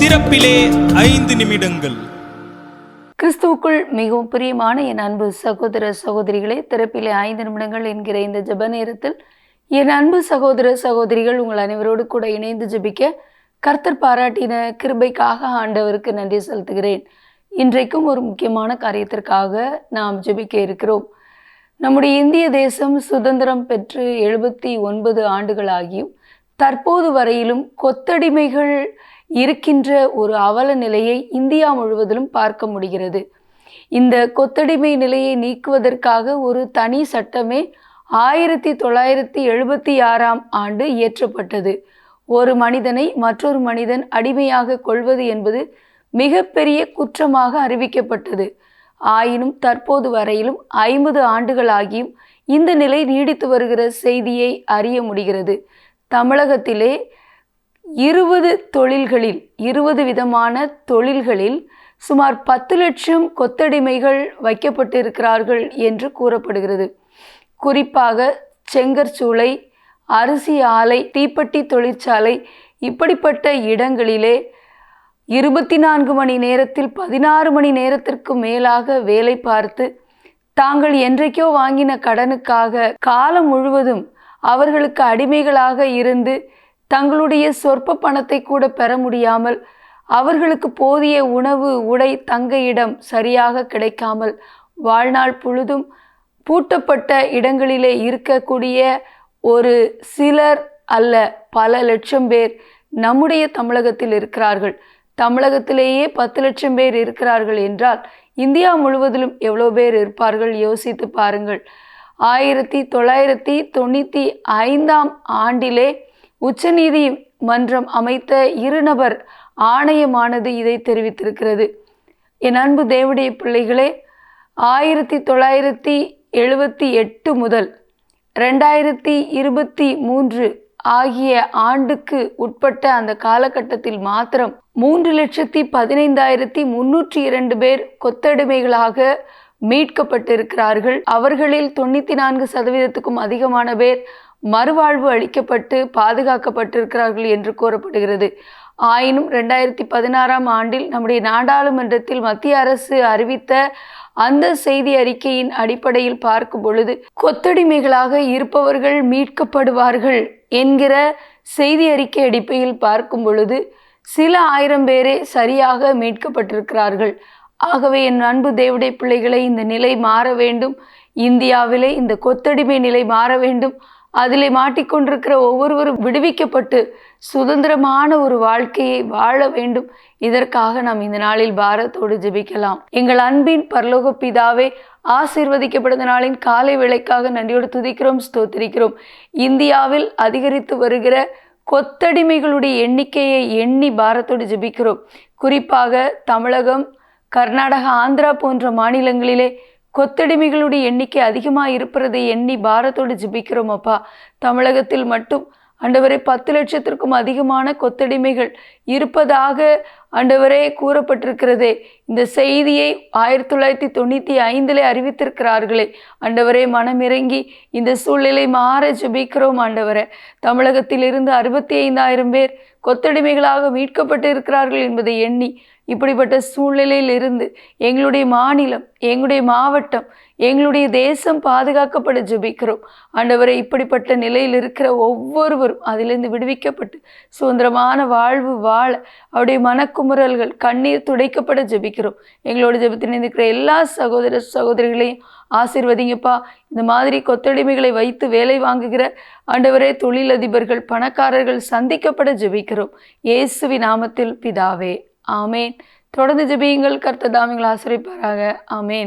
திறப்பிலே 5 நிமிடங்கள். கிறிஸ்துவுக்குள் மிகவும் பிரியமான என் அன்பு சகோதர சகோதரிகளே, திறப்பிலே 5 நிமிடங்கள் என்கிற இந்த ஜெப நேரத்தில் என் அன்பு சகோதர சகோதரிகள் உங்கள் அனைவரோடு கூட இணைந்து ஜெபிக்க கர்த்தர் பாராட்டின கிருபைக்காக ஆண்டவருக்கு நன்றி செலுத்துகிறேன். இன்றைக்கும் ஒரு முக்கியமான காரியத்திற்காக நாம் ஜெபிக்க இருக்கிறோம். நம்முடைய இந்திய தேசம் சுதந்திரம் பெற்று 79 ஆண்டுகளாகியும் தற்போது வரையிலும் கொத்தடிமைகள் இருக்கின்ற ஒரு அவல நிலையை இந்தியா முழுவதிலும் பார்க்க முடிகிறது. இந்த கொத்தடிமை நிலையை நீக்குவதற்காக ஒரு தனி சட்டமே 1976ஆம் ஆண்டு இயற்றப்பட்டது. ஒரு மனிதனை மற்றொரு மனிதன் அடிமையாக கொள்வது என்பது மிகப்பெரிய குற்றமாக அறிவிக்கப்பட்டது. ஆயினும் தற்போது வரையிலும் 50 ஆண்டுகளாகியும் இந்த நிலை நீடித்து வருகிற செய்தியை அறிய முடிகிறது. தமிழகத்திலே 20 விதமான தொழில்களில் சுமார் 10 லட்சம் கொத்தடிமைகள் வைக்கப்பட்டிருக்கிறார்கள் என்று கூறப்படுகிறது. குறிப்பாக செங்கற்சூளை, அரிசி ஆலை, தீப்பெட்டி தொழிற்சாலை இப்படிப்பட்ட இடங்களிலே 24 மணி நேரத்தில் 16 மணி நேரத்திற்கு மேலாக வேலை பார்த்து தாங்கள் என்றைக்கோ வாங்கின கடனுக்காக காலம் முழுவதும் அவர்களுக்கு அடிமைகளாக இருந்து தங்களுடைய சொற்ப பணத்தை கூட பெற முடியாமல், அவர்களுக்கு போதிய உணவு, உடை, தங்க இடம் சரியாக கிடைக்காமல் வாழ்நாள் பொழுதும் பூட்டப்பட்ட இடங்களிலே இருக்கக்கூடிய ஒரு சிலர் அல்ல, பல லட்சம் பேர் நம்முடைய தமிழகத்தில் இருக்கிறார்கள். தமிழகத்திலேயே 10 லட்சம் பேர் இருக்கிறார்கள் என்றால் இந்தியா முழுவதிலும் எவ்வளோ பேர் இருப்பார்கள்? யோசித்து பாருங்கள். 1995ஆம் ஆண்டிலே உச்சநீதிமன்றம் அமைத்த 2 நபர் ஆணையமானது இதை தெரிவித்திருக்கிறது. என் அன்பு தேவனுடைய பிள்ளைகளே, 1978 முதல் 2023 ஆகிய ஆண்டுக்கு உட்பட்ட அந்த காலகட்டத்தில் மாத்திரம் 3,15,302 பேர் கொத்தடிமைகளாக மீட்கப்பட்டிருக்கிறார்கள். அவர்களில் 94% அதிகமான பேர் மறுவாழ்வு அளிக்கப்பட்டு பாதுகாக்கப்பட்டிருக்கிறார்கள் என்று கூறப்படுகிறது. ஆயினும் 2016ஆம் ஆண்டில் நம்முடைய நாடாளுமன்றத்தில் மத்திய அரசு அறிவித்த அந்த செய்தி அறிக்கையின் அடிப்படையில் பார்க்கும் பொழுது கொத்தடிமைகளாக இருப்பவர்கள் மீட்கப்படுவார்கள் என்கிற செய்தி அறிக்கை அடிப்படையில் பார்க்கும் பொழுது சில ஆயிரம் பேரே சரியாக மீட்கப்பட்டிருக்கிறார்கள். ஆகவே என் அன்பு தேவனுடைய பிள்ளைகளை, இந்த நிலை மாற வேண்டும். இந்தியாவிலே இந்த கொத்தடிமை நிலை மாற வேண்டும். அதிலே மாட்டிக்கொண்டிருக்கிற ஒவ்வொருவரும் விடுவிக்கப்பட்டு சுதந்திரமான ஒரு வாழ்க்கையை வாழ வேண்டும். இதற்காக நாம் இந்த நாளில் பாரத்தோடு ஜெபிக்கலாம். எங்கள் அன்பின் பரலோக பிதாவே, ஆசீர்வதிக்கப்பட்ட நாளின் காலை வேளைக்காக நன்றியோடு துதிக்கிறோம், ஸ்தோத்திரிக்கிறோம். இந்தியாவில் அதிகரித்து வருகிற கொத்தடிமைகளுடைய எண்ணிக்கையை எண்ணி பாரத்தோடு ஜெபிக்கிறோம். குறிப்பாக தமிழகம், கர்நாடகா, ஆந்திரா போன்ற மாநிலங்களிலே கொத்தடிமைகளுடைய எண்ணிக்கை அதிகமாக இருப்பதை எண்ணி பாரத்தோடு ஜெபிக்கிறோம். அப்பா, தமிழகத்தில் மட்டும் ஆண்டவரே 10 லட்சத்திற்கும் அதிகமான கொத்தடிமைகள் இருப்பதாக ஆண்டவரே கூறப்பட்டிருக்கிறதே. இந்த செய்தியை 1995 அறிவித்திருக்கிறார்களே. ஆண்டவரே, மனமிறங்கி இந்த சூழ்நிலை மாற ஜெபிக்கிறோம். ஆண்டவரே, தமிழகத்திலிருந்து 65,000 பேர் கொத்தடிமைகளாக மீட்கப்பட்டு இருக்கிறார்கள் என்பதை எண்ணி இப்படிப்பட்ட சூழ்நிலையில் இருந்து எங்களுடைய மாநிலம், எங்களுடைய மாவட்டம், எங்களுடைய தேசம் பாதுகாக்கப்பட ஜெபிக்கிறோம். ஆண்டவரை, இப்படிப்பட்ட நிலையில் இருக்கிற ஒவ்வொருவரும் அதிலிருந்து விடுவிக்கப்பட்டு சுதந்திரமான வாழ்வு வாழ அவருடைய மனக்குமுறல்கள், கண்ணீர் துடைக்கப்பட ஜெபிக்கிறோம். எங்களோட ஜெபத்தில் இருக்கிற எல்லா சகோதர சகோதரிகளையும் ஆசீர்வதிங்கப்பா. இந்த மாதிரி கொத்தடிமைகளை வைத்து வேலை வாங்குகிற ஆண்டவரே தொழிலதிபர்கள், பணக்காரர்கள் சந்திக்கப்பட ஜெபிக்கிறோம். இயேசுவின் நாமத்தில் பிதாவே, ஆமேன். தொடர்ந்து ஜெபியுங்கள். கர்த்தர் தாமே உங்களை ஆசீர்வதிப்பாராக. ஆமேன்.